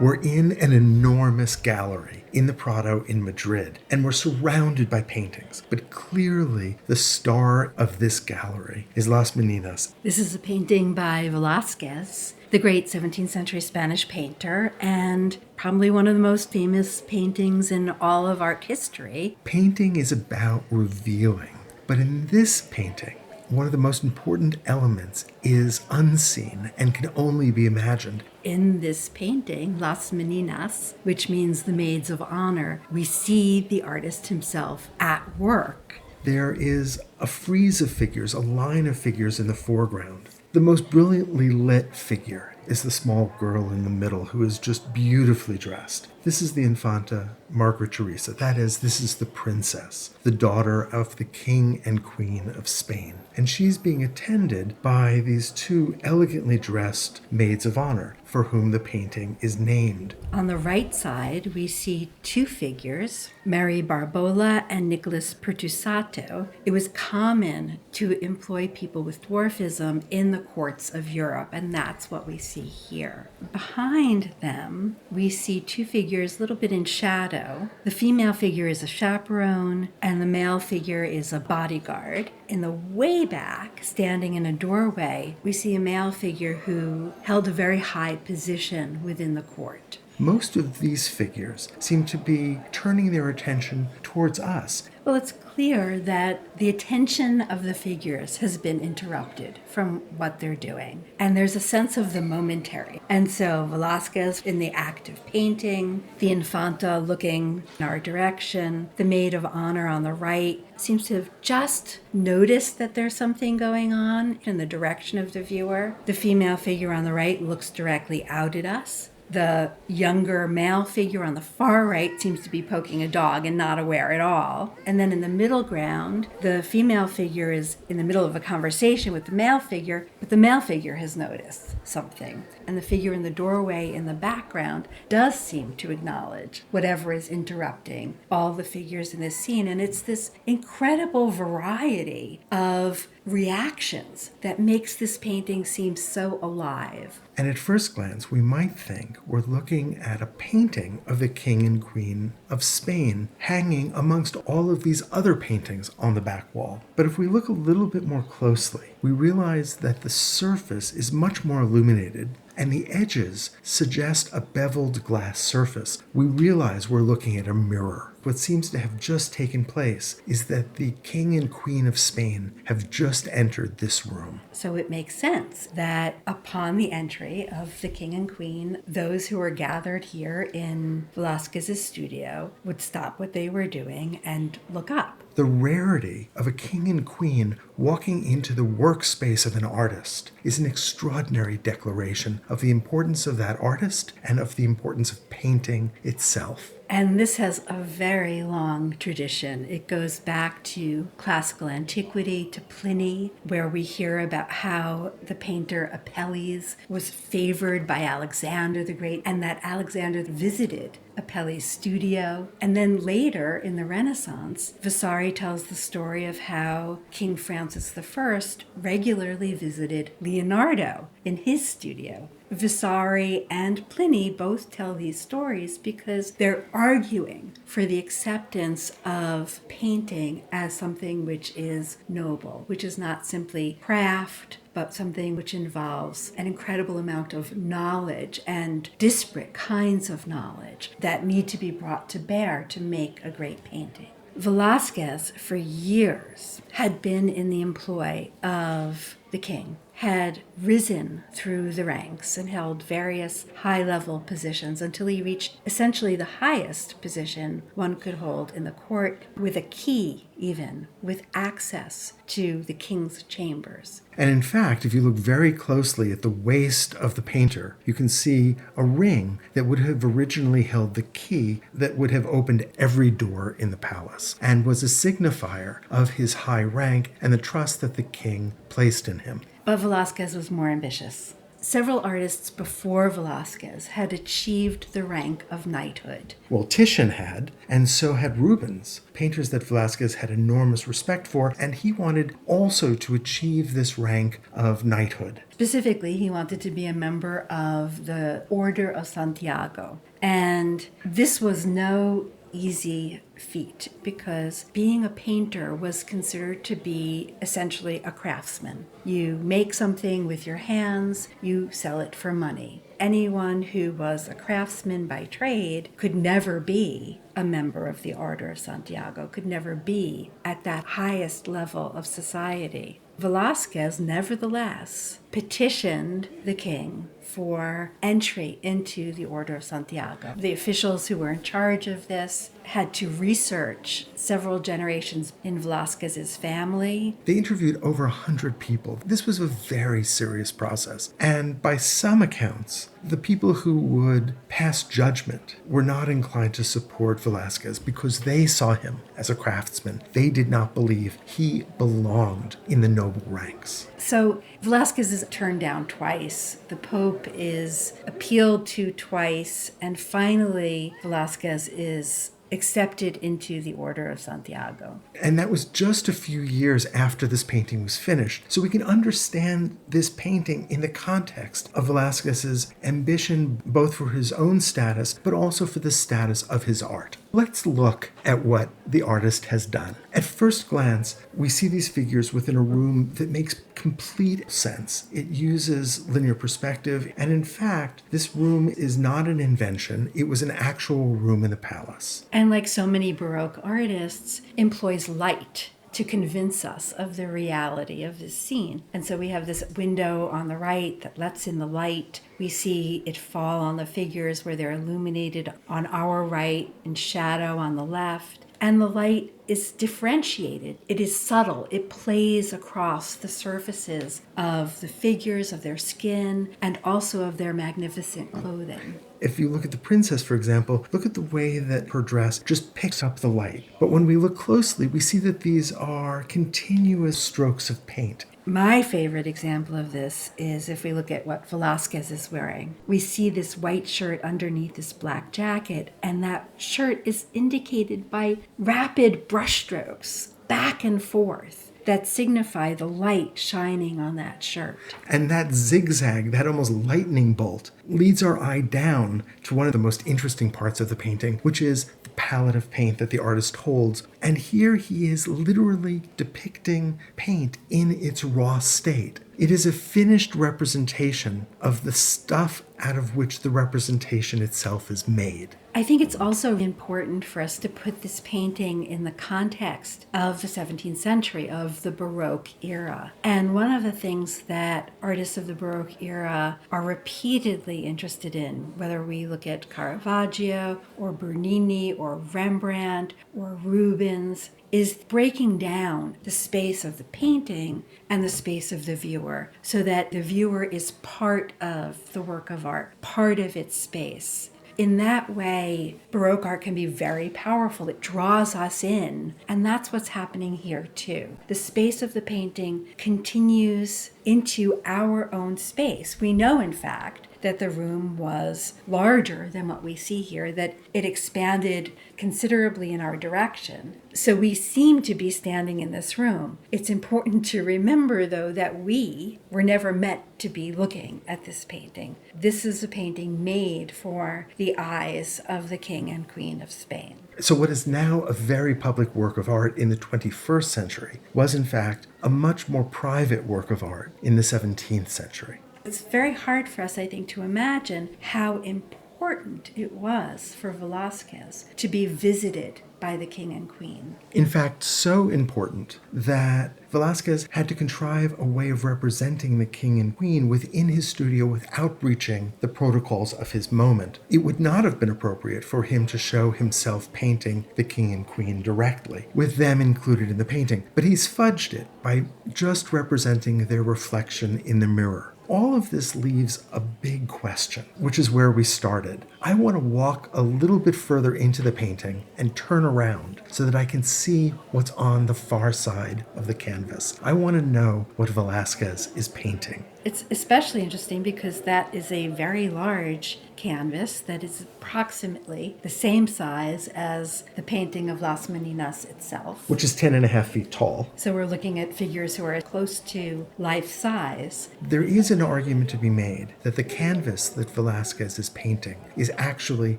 We're in an enormous gallery in the Prado in Madrid, and we're surrounded by paintings. But clearly, the star of this gallery is Las Meninas. This is a painting by Velázquez, the great 17th century Spanish painter, and probably one of the most famous paintings in all of art history. Painting is about revealing, but in this painting, one of the most important elements is unseen and can only be imagined. In this painting, Las Meninas, which means the maids of honor, we see the artist himself at work. There is a frieze of figures, a line of figures in the foreground. The most brilliantly lit figure is the small girl in the middle who is just beautifully dressed. This is the Infanta Margaret Teresa. That is, this is the princess, the daughter of the king and queen of Spain. And she's being attended by these two elegantly dressed maids of honor, for whom the painting is named. On the right side, we see two figures, Mary Barbola and Nicholas Pertusato. It was common to employ people with dwarfism in the courts of Europe, and that's what we see here. Behind them, we see two figures a little bit in shadow. The female figure is a chaperone, and the male figure is a bodyguard. In the way back, standing in a doorway, we see a male figure who held a very high position within the court. Most of these figures seem to be turning their attention towards us. Well, it's clear that the attention of the figures has been interrupted from what they're doing. And there's a sense of the momentary. And so Velázquez in the act of painting, the Infanta looking in our direction, the maid of honor on the right seems to have just noticed that there's something going on in the direction of the viewer. The female figure on the right looks directly out at us. The younger male figure on the far right seems to be poking a dog and not aware at all. And then in the middle ground, the female figure is in the middle of a conversation with the male figure, but the male figure has noticed something. And the figure in the doorway in the background does seem to acknowledge whatever is interrupting all the figures in this scene. And it's this incredible variety of reactions that makes this painting seem so alive. And at first glance, we might think we're looking at a painting of the King and Queen of Spain hanging amongst all of these other paintings on the back wall. But if we look a little bit more closely, we realize that the surface is much more illuminated and the edges suggest a beveled glass surface. We realize we're looking at a mirror. What seems to have just taken place is that the King and Queen of Spain have just entered this room. So it makes sense that upon the entry of the King and Queen, those who were gathered here in Velázquez's studio would stop what they were doing and look up. The rarity of a king and queen walking into the workspace of an artist is an extraordinary declaration of the importance of that artist and of the importance of painting itself. And this has a very long tradition. It goes back to classical antiquity, to Pliny, where we hear about how the painter Apelles was favored by Alexander the Great, and that Alexander visited Apelles' studio. And then later in the Renaissance, Vasari tells the story of how King Francis I regularly visited Leonardo in his studio. Vasari and Pliny both tell these stories because they're arguing for the acceptance of painting as something which is noble, which is not simply craft, but something which involves an incredible amount of knowledge and disparate kinds of knowledge that need to be brought to bear to make a great painting. Velázquez, for years, had been in the employ of the king, had risen through the ranks and held various high-level positions until he reached essentially the highest position one could hold in the court, with a key even, with access to the king's chambers. And in fact, if you look very closely at the waist of the painter, you can see a ring that would have originally held the key that would have opened every door in the palace and was a signifier of his high rank and the trust that the king placed in him. But Velázquez was more ambitious. Several artists before Velázquez had achieved the rank of knighthood. Well, Titian had, and so had Rubens, painters that Velázquez had enormous respect for, and he wanted also to achieve this rank of knighthood. Specifically, he wanted to be a member of the Order of Santiago. And this was no easy feat because being a painter was considered to be essentially a craftsman. You make something with your hands, you sell it for money. Anyone who was a craftsman by trade could never be a member of the Order of Santiago, could never be at that highest level of society. Velázquez, nevertheless, petitioned the king for entry into the Order of Santiago. The officials who were in charge of this had to research several generations in Velázquez's family. They interviewed over 100 people. This was a very serious process. And by some accounts, the people who would pass judgment were not inclined to support Velázquez because they saw him as a craftsman. They did not believe he belonged in the noble ranks. So Velázquez is turned down twice. The Pope is appealed to twice, and finally Velázquez is accepted into the Order of Santiago. And that was just a few years after this painting was finished. So we can understand this painting in the context of Velázquez's ambition, both for his own status, but also for the status of his art. Let's look at what the artist has done. At first glance, we see these figures within a room that makes complete sense. It uses linear perspective, and in fact, this room is not an invention. It was an actual room in the palace. And like so many Baroque artists, employs light to convince us of the reality of this scene. And so we have this window on the right that lets in the light. We see it fall on the figures where they're illuminated on our right and shadow on the left. And the light is differentiated. It is subtle. It plays across the surfaces of the figures, of their skin, and also of their magnificent clothing. If you look at the princess, for example, look at the way that her dress just picks up the light. But when we look closely, we see that these are continuous strokes of paint. My favorite example of this is if we look at what Velázquez is wearing. We see this white shirt underneath this black jacket, and that shirt is indicated by rapid brushstrokes back and forth that signify the light shining on that shirt. And that zigzag, that almost lightning bolt, leads our eye down to one of the most interesting parts of the painting, which is the palette of paint that the artist holds. And here he is literally depicting paint in its raw state. It is a finished representation of the stuff out of which the representation itself is made. I think it's also important for us to put this painting in the context of the 17th century, of the Baroque era. And one of the things that artists of the Baroque era are repeatedly interested in, whether we look at Caravaggio or Bernini or Rembrandt or Rubens, is breaking down the space of the painting and the space of the viewer so that the viewer is part of the work of art, part of its space. In that way, Baroque art can be very powerful. It draws us in, and that's what's happening here too. The space of the painting continues into our own space. We know, in fact, that the room was larger than what we see here, that it expanded considerably in our direction. So we seem to be standing in this room. It's important to remember, though, that we were never meant to be looking at this painting. This is a painting made for the eyes of the King and Queen of Spain. So what is now a very public work of art in the 21st century was, in fact, a much more private work of art in the 17th century. It's very hard for us, I think, to imagine how important it was for Velázquez to be visited by the king and queen. In fact, so important that Velázquez had to contrive a way of representing the king and queen within his studio without breaching the protocols of his moment. It would not have been appropriate for him to show himself painting the king and queen directly, with them included in the painting, but he's fudged it by just representing their reflection in the mirror. All of this leaves a big question, which is where we started. I want to walk a little bit further into the painting and turn around so that I can see what's on the far side of the canvas. I want to know what Velázquez is painting. It's especially interesting because that is a very large canvas that is approximately the same size as the painting of Las Meninas itself. Which is 10.5 feet tall. So we're looking at figures who are close to life size. There is an argument to be made that the canvas that Velázquez is painting is actually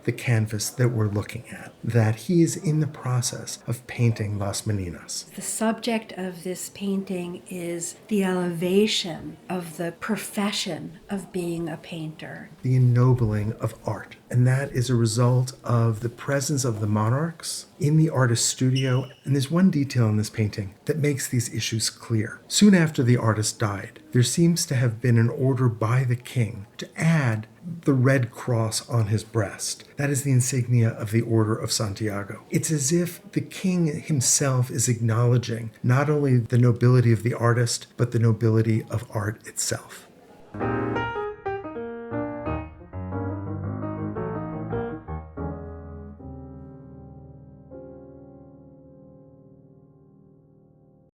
the canvas that we're looking at, that he is in the process of painting Las Meninas. The subject of this painting is the elevation of the profession of being a painter. The ennobling of art. And that is a result of the presence of the monarchs in the artist's studio. And there's one detail in this painting that makes these issues clear. Soon after the artist died, there seems to have been an order by the king to add the red cross on his breast. That is the insignia of the Order of Santiago. It's as if the king himself is acknowledging not only the nobility of the artist, but the nobility of art itself.